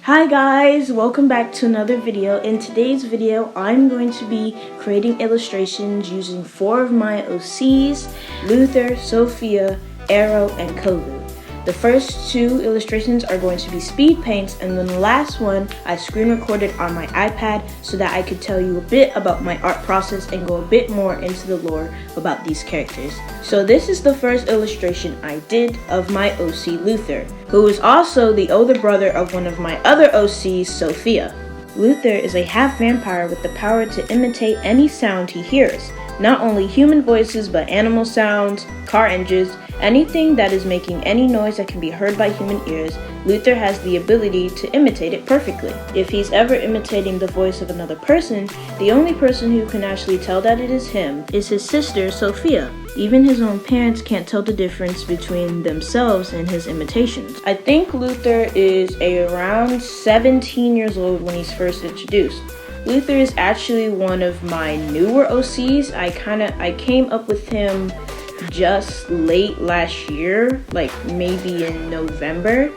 Hi guys, welcome back to another video. In today's video, I'm going to be creating illustrations using 4 of my OCs, Luther, Sophia, Arrow, and Kovu. The first 2 illustrations are going to be speed paints, and then the last one I screen recorded on my iPad so that I could tell you a bit about my art process and go a bit more into the lore about these characters. So this is the first illustration I did of my OC Luther, who is also the older brother of one of my other OCs, Sophia. Luther is a half vampire with the power to imitate any sound he hears, not only human voices but animal sounds, car engines, anything that is making any noise that can be heard by human ears. Luther has the ability to imitate it perfectly. If he's ever imitating the voice of another person, the only person who can actually tell that it is him is his sister, Sophia. Even his own parents can't tell the difference between themselves and his imitations. I think Luther is around 17 years old when he's first introduced. Luther is actually one of my newer OCs. I came up with him just late last year, like maybe in November,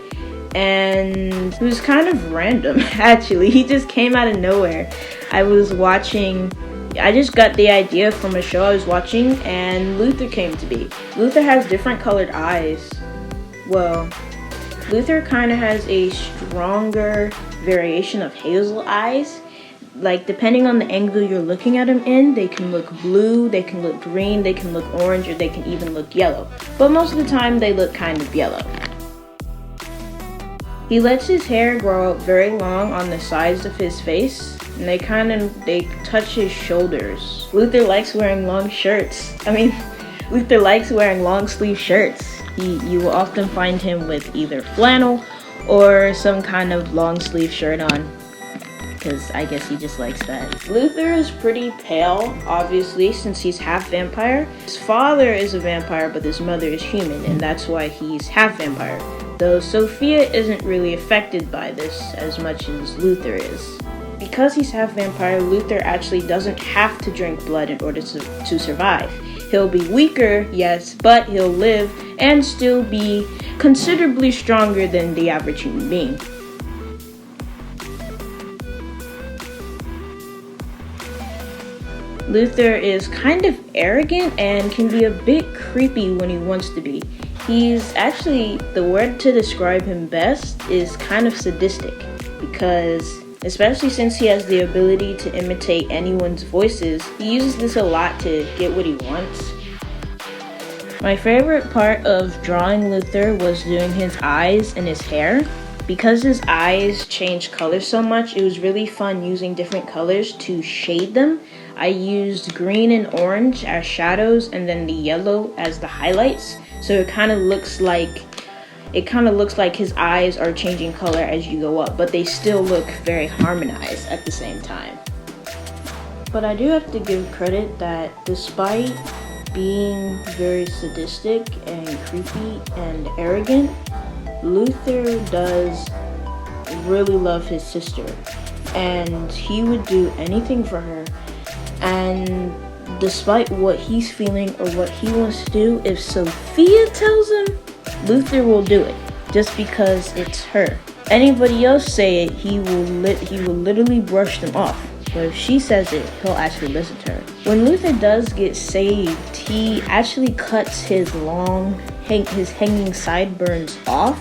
and it was kind of random actually. He just came out of nowhere. I just got the idea from a show I was watching, and Luther came to be. Luther has different colored eyes. Well, Luther kind of has a stronger variation of hazel eyes. Like, depending on the angle you're looking at him in, they can look blue, they can look green, they can look orange, or they can even look yellow. But most of the time, they look kind of yellow. He lets his hair grow up very long on the sides of his face, and they touch his shoulders. Luther likes wearing long shirts. Luther likes wearing long sleeve shirts. You will often find him with either flannel or some kind of long sleeve shirt on, because I guess he just likes that. Luther is pretty pale, obviously, since he's half vampire. His father is a vampire, but his mother is human, and that's why he's half vampire. Though Sophia isn't really affected by this as much as Luther is. Because he's half vampire, Luther actually doesn't have to drink blood in order to survive. He'll be weaker, yes, but he'll live and still be considerably stronger than the average human being. Luther is kind of arrogant and can be a bit creepy when he wants to be. He's actually, the word to describe him best is kind of sadistic, because especially since he has the ability to imitate anyone's voices, he uses this a lot to get what he wants. My favorite part of drawing Luther was doing his eyes and his hair. Because his eyes change color so much, it was really fun using different colors to shade them. I used green and orange as shadows and then the yellow as the highlights. So it kind of looks like his eyes are changing color as you go up, but they still look very harmonized at the same time. But I do have to give credit that despite being very sadistic and creepy and arrogant, Luther does really love his sister, and he would do anything for her. And despite what he's feeling or what he wants to do, if Sophia tells him, Luther will do it just because it's her. Anybody else say it, he will literally brush them off. But if she says it, he'll actually listen to her. When Luther does get saved, he actually cuts his hanging sideburns off,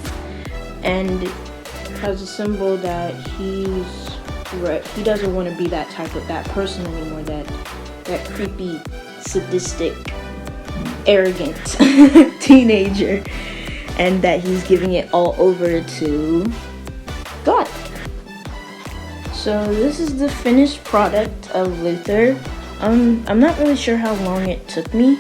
and has a symbol that he doesn't want to be that person anymore, that creepy, sadistic, arrogant teenager, and that he's giving it all over to God. So this is the finished product of Luther. I'm not really sure how long it took me,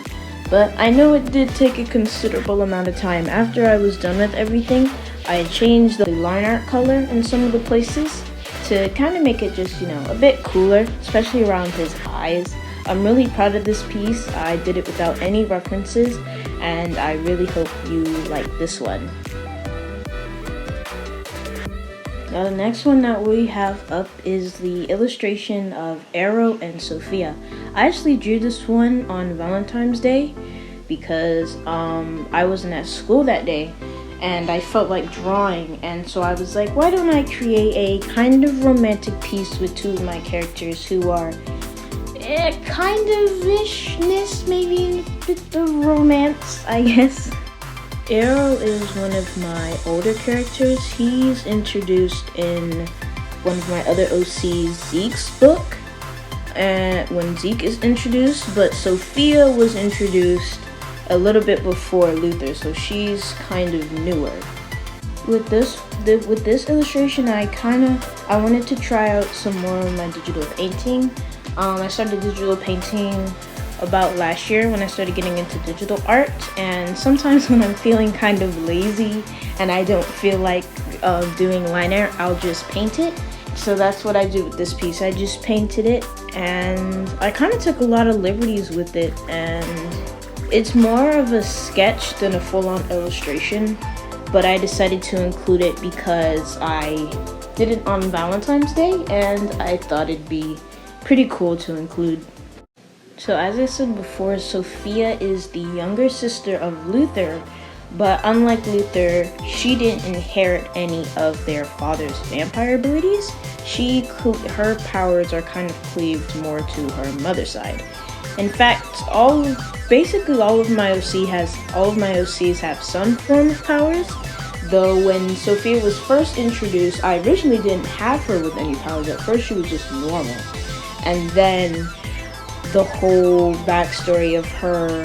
but I know it did take a considerable amount of time. After I was done with everything, I changed the line art color in some of the places to kind of make it just, a bit cooler, especially around his eyes. I'm really proud of this piece. I did it without any references, and I really hope you like this one. Now the next one that we have up is the illustration of Arrow and Sophia. I actually drew this one on Valentine's Day because I wasn't at school that day, and I felt like drawing, and so I was like, why don't I create a kind of romantic piece with two of my characters who are kind of ishness, maybe a bit of romance, I guess. Arrow is one of my older characters. He's introduced in one of my other OCs, Zeke's book, when Zeke is introduced, but Sophia was introduced a little bit before Luther, so she's kind of newer. With this illustration, I wanted to try out some more of my digital painting. I started digital painting about last year when I started getting into digital art, and sometimes when I'm feeling kind of lazy and I don't feel like doing line art, I'll just paint it. So that's what I did with this piece. I just painted it, and I kind of took a lot of liberties with it, and it's more of a sketch than a full-on illustration, but I decided to include it because I did it on Valentine's Day and I thought it'd be pretty cool to include. So as I said before, Sophia is the younger sister of Luther, but unlike Luther, she didn't inherit any of their father's vampire abilities. Her powers are kind of cleaved more to her mother's side. In fact, basically all of my OCs have some form of powers, though when Sophia was first introduced, I originally didn't have her with any powers. At first she was just normal, and then the whole backstory of her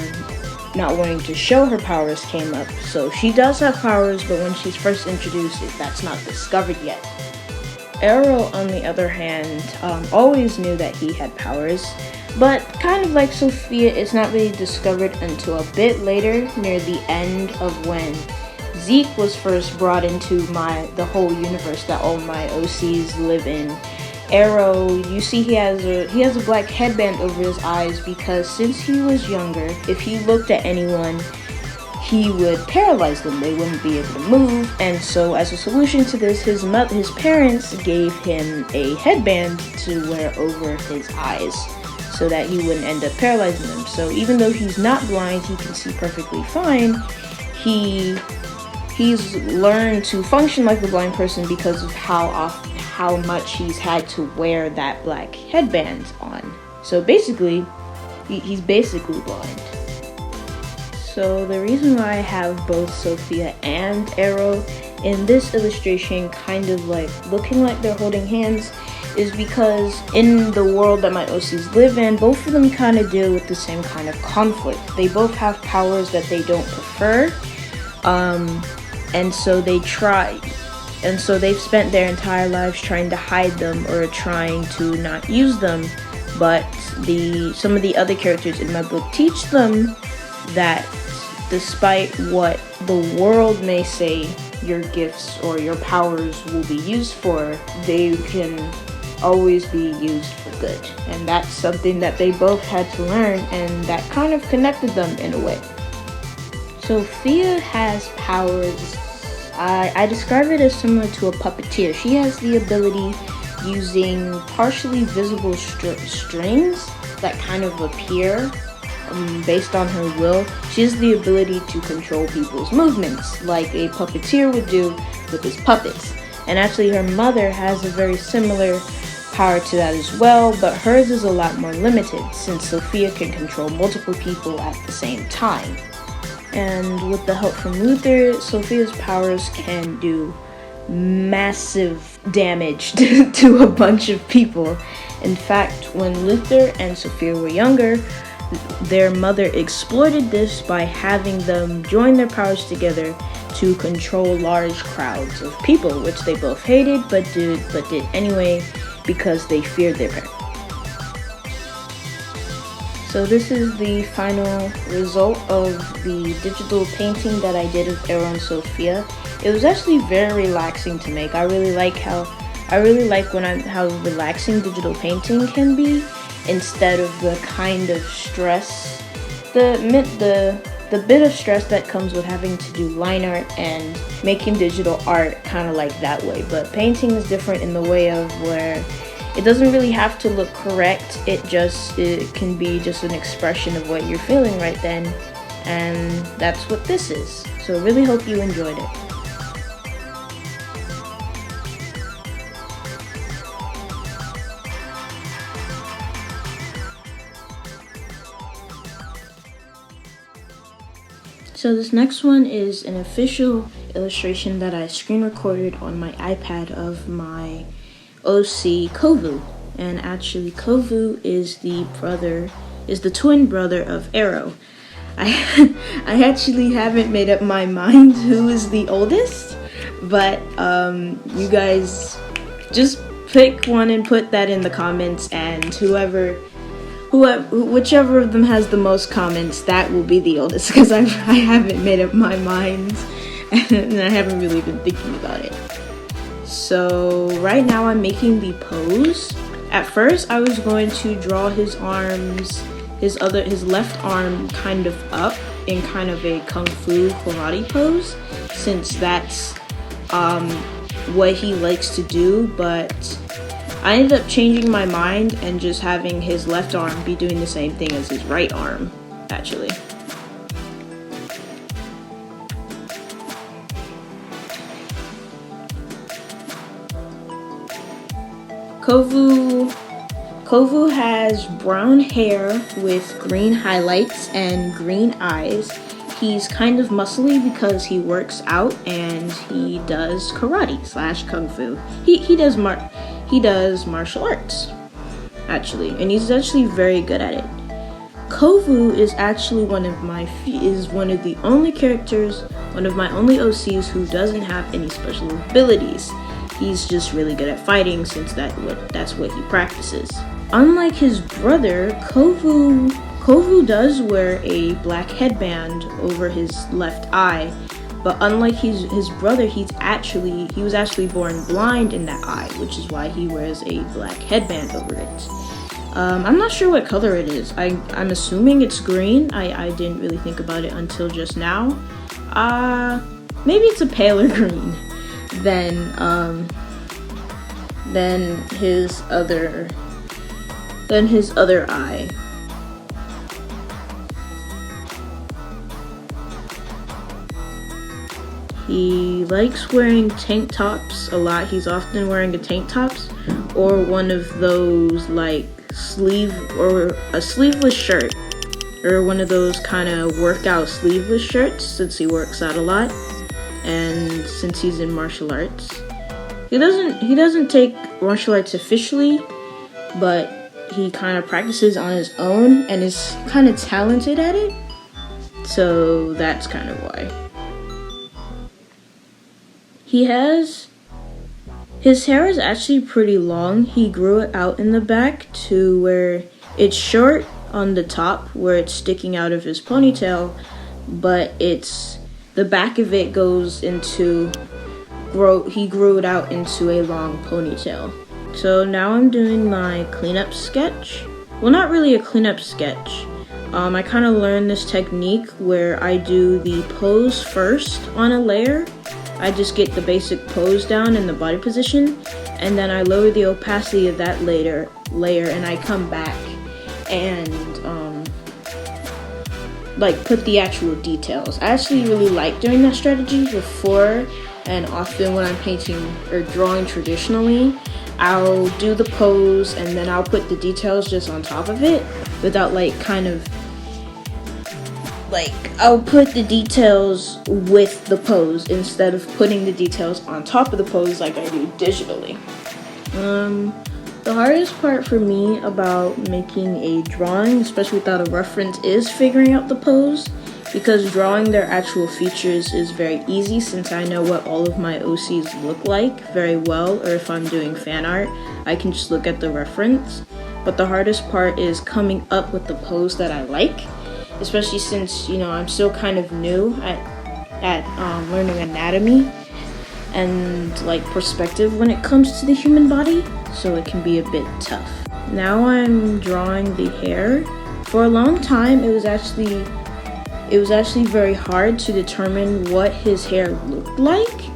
not wanting to show her powers came up. So she does have powers, but when she's first introduced, that's not discovered yet. Arrow, on the other hand, always knew that he had powers, but kind of like Sophia, it's not really discovered until a bit later, near the end of when Zeke was first brought into the whole universe that all my OCs live in. Arrow, you see he has a black headband over his eyes because since he was younger, if he looked at anyone, he would paralyze them. They wouldn't be able to move, and so as a solution to this, his parents gave him a headband to wear over his eyes so that he wouldn't end up paralyzing them. So even though he's not blind, he can see perfectly fine. He's learned to function like a blind person because of how much he's had to wear that black headband on. So basically, he's basically blind. So the reason why I have both Sophia and Arrow in this illustration kind of like looking like they're holding hands is because in the world that my OCs live in, both of them kind of deal with the same kind of conflict. They both have powers that they don't prefer, and so they've spent their entire lives trying to hide them or trying to not use them, but some of the other characters in my book teach them that despite what the world may say your gifts or your powers will be used for, they can always be used for good. And that's something that they both had to learn, and that kind of connected them in a way. Sophia has powers. I describe it as similar to a puppeteer. She has the ability using partially visible strings that kind of appear based on her will. She has the ability to control people's movements like a puppeteer would do with his puppets. And actually her mother has a very similar power to that as well, but hers is a lot more limited since Sophia can control multiple people at the same time. And with the help from Luther, Sophia's powers can do massive damage to a bunch of people. In fact, when Luther and Sophia were younger, their mother exploited this by having them join their powers together to control large crowds of people, which they both hated but did anyway because they feared their parents. So this is the final result of the digital painting that I did of Arrow and Sophia. It was actually very relaxing to make. I really like how relaxing digital painting can be, instead of the kind of stress, the bit of stress that comes with having to do line art and making digital art kind of like that way. But painting is different in the way of where it doesn't really have to look correct. It can be just an expression of what you're feeling right then. And that's what this is. So really hope you enjoyed it. So this next one is an official illustration that I screen recorded on my iPad of my OC Kovu. And actually Kovu is the twin brother of Arrow. I actually haven't made up my mind who is the oldest, but you guys just pick one and put that in the comments, and whichever of them has the most comments, that will be the oldest, because I haven't made up my mind and I haven't really been thinking about it. So right now I'm making the pose. At first I was going to draw his arms, his left arm kind of up in kind of a kung fu karate pose, since that's what he likes to do, but I ended up changing my mind and just having his left arm be doing the same thing as his right arm, actually. Kovu has brown hair with green highlights and green eyes. He's kind of muscly because he works out and he does karate / kung fu. He does martial arts, actually, and he's actually very good at it. Kovu is actually one of the only characters, one of my only OCs who doesn't have any special abilities. He's just really good at fighting, since that's what he practices. Unlike his brother, Kovu does wear a black headband over his left eye, but unlike his brother, he was actually born blind in that eye, which is why he wears a black headband over it. I'm not sure what color it is. I'm assuming it's green. I didn't really think about it until just now. Maybe it's a paler green than his other eye. He likes wearing tank tops a lot. He's often wearing a tank tops or one of those like a sleeveless shirt, or one of those kind of workout sleeveless shirts, since he works out a lot and since he's in martial arts. He doesn't take martial arts officially, but he kind of practices on his own and is kind of talented at it. So that's kind of why. His hair is actually pretty long. He grew it out in the back to where it's short on the top, where it's sticking out of his ponytail, but the back of it goes into he grew it out into a long ponytail. So now I'm doing my cleanup sketch. Well, not really a cleanup sketch. I kind of learned this technique where I do the pose first on a layer. I just get the basic pose down in the body position, and then I lower the opacity of that layer, and I come back and like put the actual details. I actually really like doing that strategy before, and often when I'm painting or drawing traditionally, I'll do the pose and then I'll put the details just on top of it without I'll put the details with the pose instead of putting the details on top of the pose like I do digitally. The hardest part for me about making a drawing, especially without a reference, is figuring out the pose, because drawing their actual features is very easy since I know what all of my OCs look like very well, or if I'm doing fan art, I can just look at the reference. But the hardest part is coming up with the pose that I like, especially since, I'm still kind of new at learning anatomy and perspective when it comes to the human body, so it can be a bit tough. Now I'm drawing the hair. For a long time, it was actually very hard to determine what his hair looked like.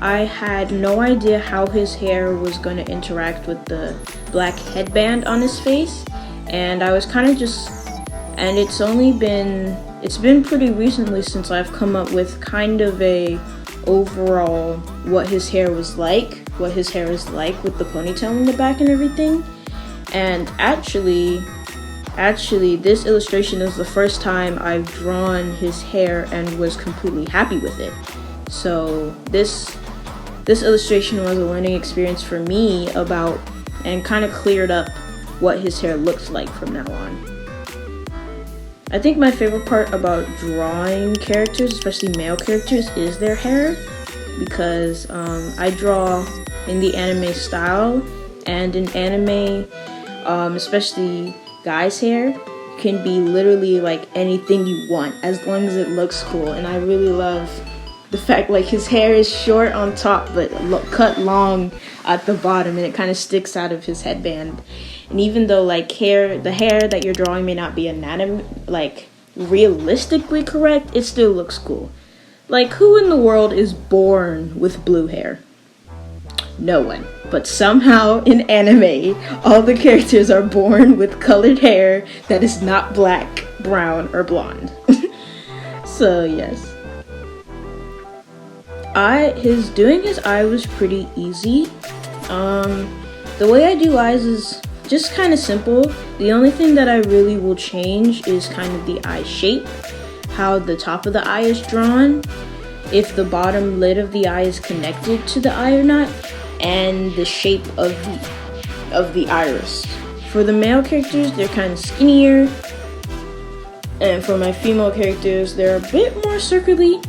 I had no idea how his hair was going to interact with the black headband on his face, and I was kind of just and it's been pretty recently since I've come up with kind of a overall what his hair is like with the ponytail in the back and everything. And actually this illustration is the first time I've drawn his hair and was completely happy with it. So this illustration was a learning experience for me about, and kind of cleared up what his hair looks like from now on. I think my favorite part about drawing characters, especially male characters, is their hair, because I draw in the anime style, and in anime, especially guys' hair can be literally like anything you want as long as it looks cool. And I really love the fact like his hair is short on top but cut long at the bottom, and it kind of sticks out of his headband. And even though like the hair that you're drawing may not be realistically correct, it still looks cool. Like, who in the world is born with blue hair? No one. But somehow in anime, all the characters are born with colored hair that is not black, brown, or blonde. So yes. Doing his eye was pretty easy. The way I do eyes is just kind of simple. The only thing that I really will change is kind of the eye shape, how the top of the eye is drawn, if the bottom lid of the eye is connected to the eye or not, and the shape of the iris. For the male characters, they're kind of skinnier, and for my female characters, they're a bit more circularly,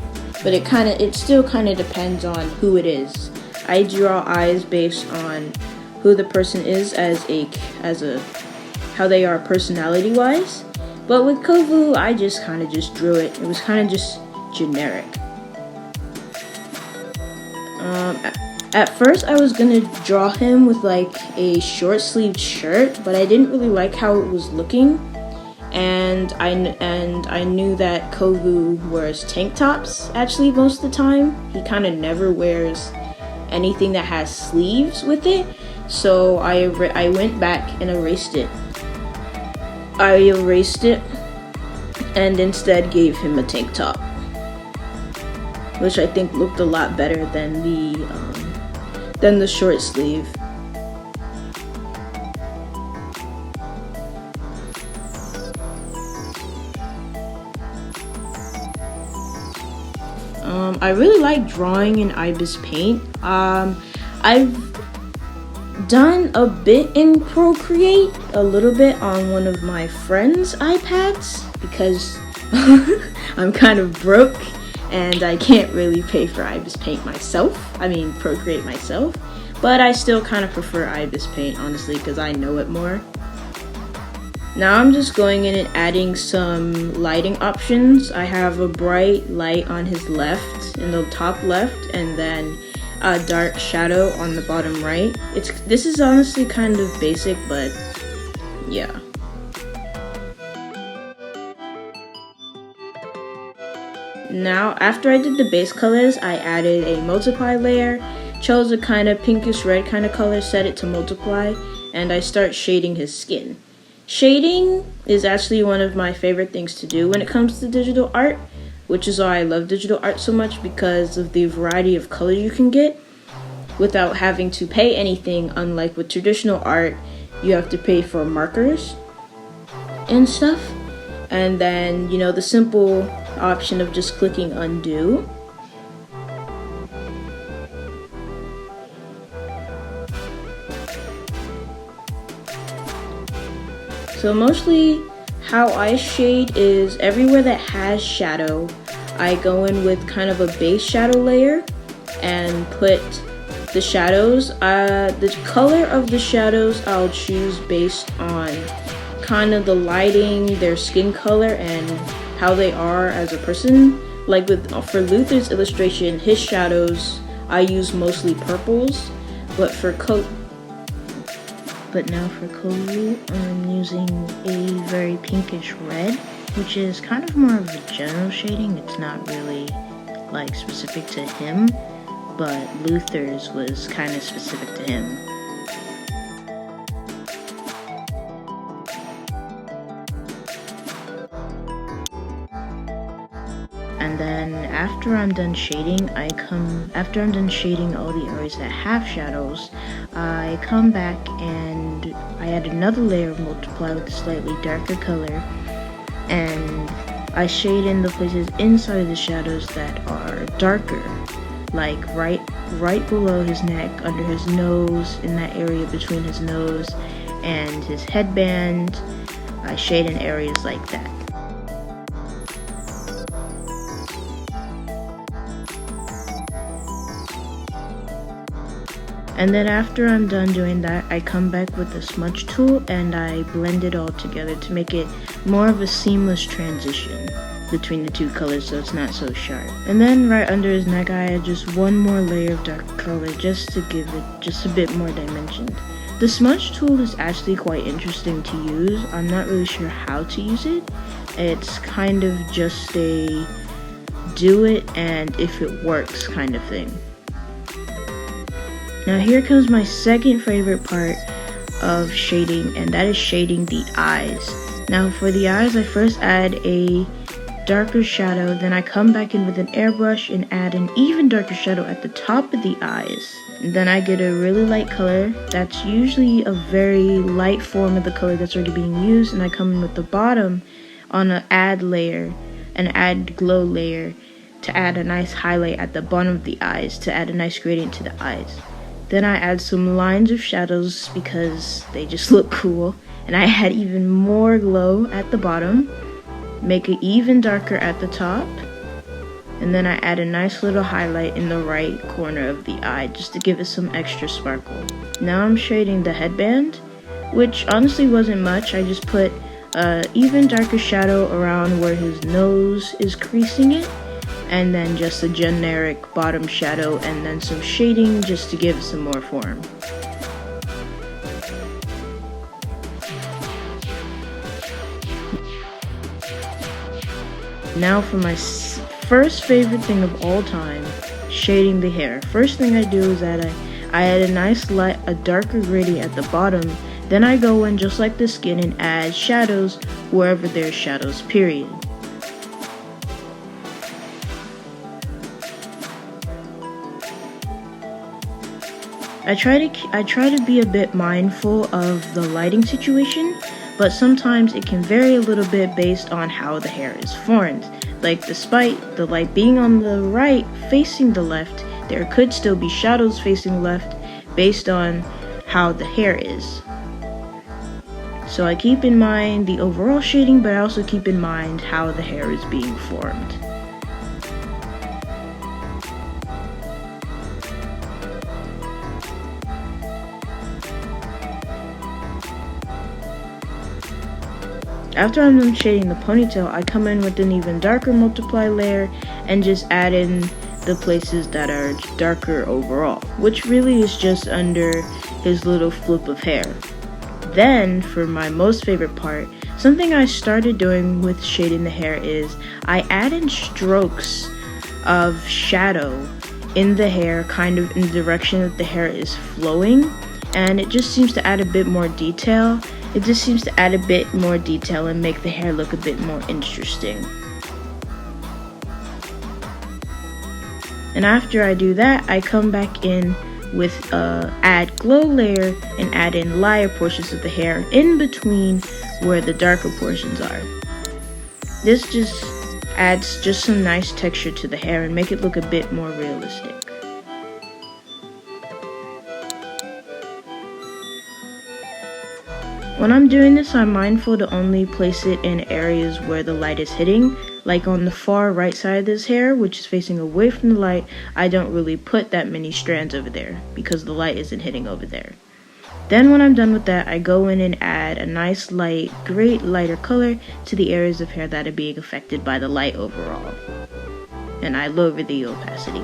but it still kind of depends on who it is. I draw eyes based on who the person is how they are personality wise. But with Kovu, I just kind of just drew it. It was kind of just generic. At first I was gonna draw him with like a short sleeved shirt, but I didn't really like how it was looking. And I knew that Kovu wears tank tops actually most of the time. He kind of never wears anything that has sleeves with it. So I went back and erased it. And instead gave him a tank top, which I think looked a lot better than the short sleeve. I really like drawing in Ibis Paint. I've done a bit in Procreate, a little bit on one of my friend's iPads, because I'm kind of broke and I can't really pay for Ibis Paint Procreate myself, but I still kind of prefer Ibis Paint, honestly, because I know it more. Now I'm just going in and adding some lighting options. I have a bright light on his left, in the top left, and then a dark shadow on the bottom right. This is honestly kind of basic, but yeah. Now, after I did the base colors, I added a multiply layer, chose a kind of pinkish red kind of color, set it to multiply, and I start shading his skin. Shading is actually one of my favorite things to do when it comes to digital art, which is why I love digital art so much, because of the variety of color you can get without having to pay anything. Unlike with traditional art, you have to pay for markers and stuff. And then, the simple option of just clicking undo. So mostly how I shade is everywhere that has shadow, I go in with kind of a base shadow layer and put the shadows. The color of the shadows I'll choose based on kind of the lighting, their skin color, and how they are as a person. Like for Luther's illustration, his shadows, I use mostly purples, but now for Kovu, I'm using a very pinkish red, which is kind of more of a general shading. It's not really like specific to him, but Luther's was kind of specific to him. after I'm done shading all the areas that have shadows, I come back and I add another layer of multiply with a slightly darker color, and I shade in the places inside of the shadows that are darker, like right below his neck, under his nose, in that area between his nose and his headband. I shade in areas like that. And then after I'm done doing that, I come back with the smudge tool and I blend it all together to make it more of a seamless transition between the two colors so it's not so sharp. And then right under his neck, I add just one more layer of dark color just to give it just a bit more dimension. The smudge tool is actually quite interesting to use. I'm not really sure how to use it. It's kind of just a do it and if it works kind of thing. Now here comes my second favorite part of shading, and that is shading the eyes. Now for the eyes, I first add a darker shadow, then I come back in with an airbrush and add an even darker shadow at the top of the eyes. And then I get a really light color that's usually a very light form of the color that's already being used, and I come in with the bottom on an add glow layer to add a nice highlight at the bottom of the eyes to add a nice gradient to the eyes. Then I add some lines of shadows because they just look cool, and I add even more glow at the bottom, make it even darker at the top, and then I add a nice little highlight in the right corner of the eye just to give it some extra sparkle. Now I'm shading the headband, which honestly wasn't much. I just put an even darker shadow around where his nose is creasing it, and then just a generic bottom shadow and then some shading just to give it some more form. Now for my first favorite thing of all time, shading the hair. First thing I do is that I add a nice light, a darker gradient at the bottom. Then I go in just like the skin and add shadows wherever there's shadows, period. I try to be a bit mindful of the lighting situation, but sometimes it can vary a little bit based on how the hair is formed. Like, despite the light being on the right facing the left, there could still be shadows facing left based on how the hair is. So I keep in mind the overall shading, but I also keep in mind how the hair is being formed. After I'm done shading the ponytail, I come in with an even darker multiply layer and just add in the places that are darker overall, which really is just under his little flip of hair. Then, for my most favorite part, something I started doing with shading the hair is I add in strokes of shadow in the hair, kind of in the direction that the hair is flowing, and it just seems to add a bit more detail. It just seems to add a bit more detail and make the hair look a bit more interesting. And after I do that, I come back in with add glow layer and add in lighter portions of the hair in between where the darker portions are. This just adds just some nice texture to the hair and make it look a bit more realistic. When I'm doing this, I'm mindful to only place it in areas where the light is hitting. Like on the far right side of this hair, which is facing away from the light, I don't really put that many strands over there because the light isn't hitting over there. Then when I'm done with that, I go in and add a nice great lighter color to the areas of hair that are being affected by the light overall. And I lower the opacity.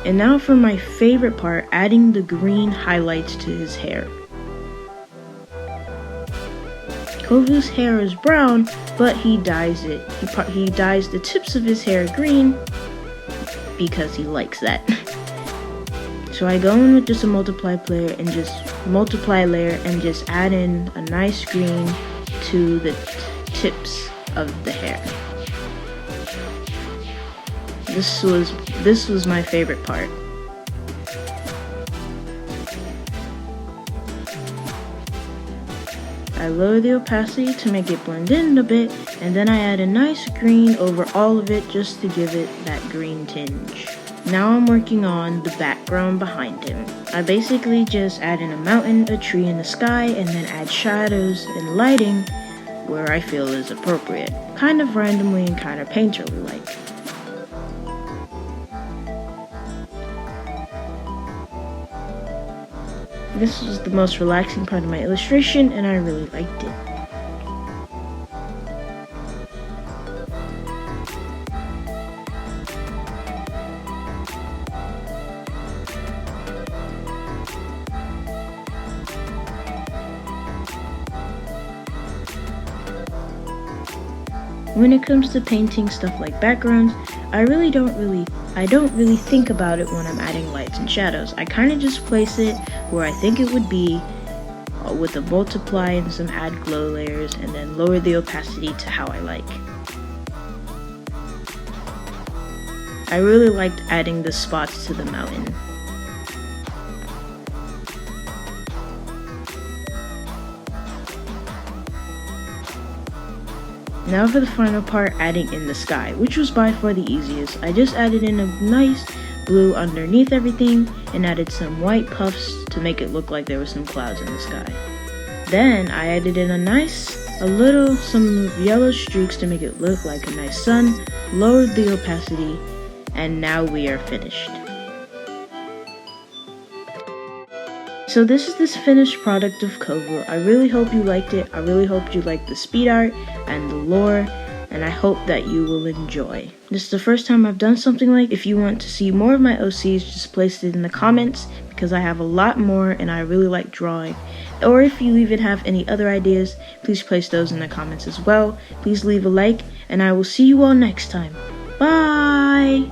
And now for my favorite part, adding the green highlights to his hair. Kovu's hair is brown, but he dyes it. He dyes the tips of his hair green because he likes that. So I go in with just a multiply layer and just add in a nice green to the tips of the hair. this was my favorite part. I lower the opacity to make it blend in a bit, and then I add a nice green over all of it just to give it that green tinge. Now I'm working on the background behind him. I basically just add in a mountain, a tree, and the sky, and then add shadows and lighting where I feel is appropriate. Kind of randomly and kind of painterly-like. This was the most relaxing part of my illustration, and I really liked it. When it comes to painting stuff like backgrounds, I don't really think about it when I'm adding lights and shadows. I kind of just place it where I think it would be with a multiply and some add glow layers, and then lower the opacity to how I like. I really liked adding the spots to the mountain. Now for the final part, adding in the sky, which was by far the easiest. I just added in a nice blue underneath everything and added some white puffs to make it look like there were some clouds in the sky. Then I added in some yellow streaks to make it look like a nice sun, lowered the opacity, and now we are finished. So this is this finished product of Kovu. I really hope you liked it. I really hope you liked the speed art and the lore, and I hope that you will enjoy. This is the first time I've done something like. If you want to see more of my OCs, just place it in the comments, because I have a lot more and I really like drawing. Or if you even have any other ideas, please place those in the comments as well. Please leave a like, and I will see you all next time. Bye!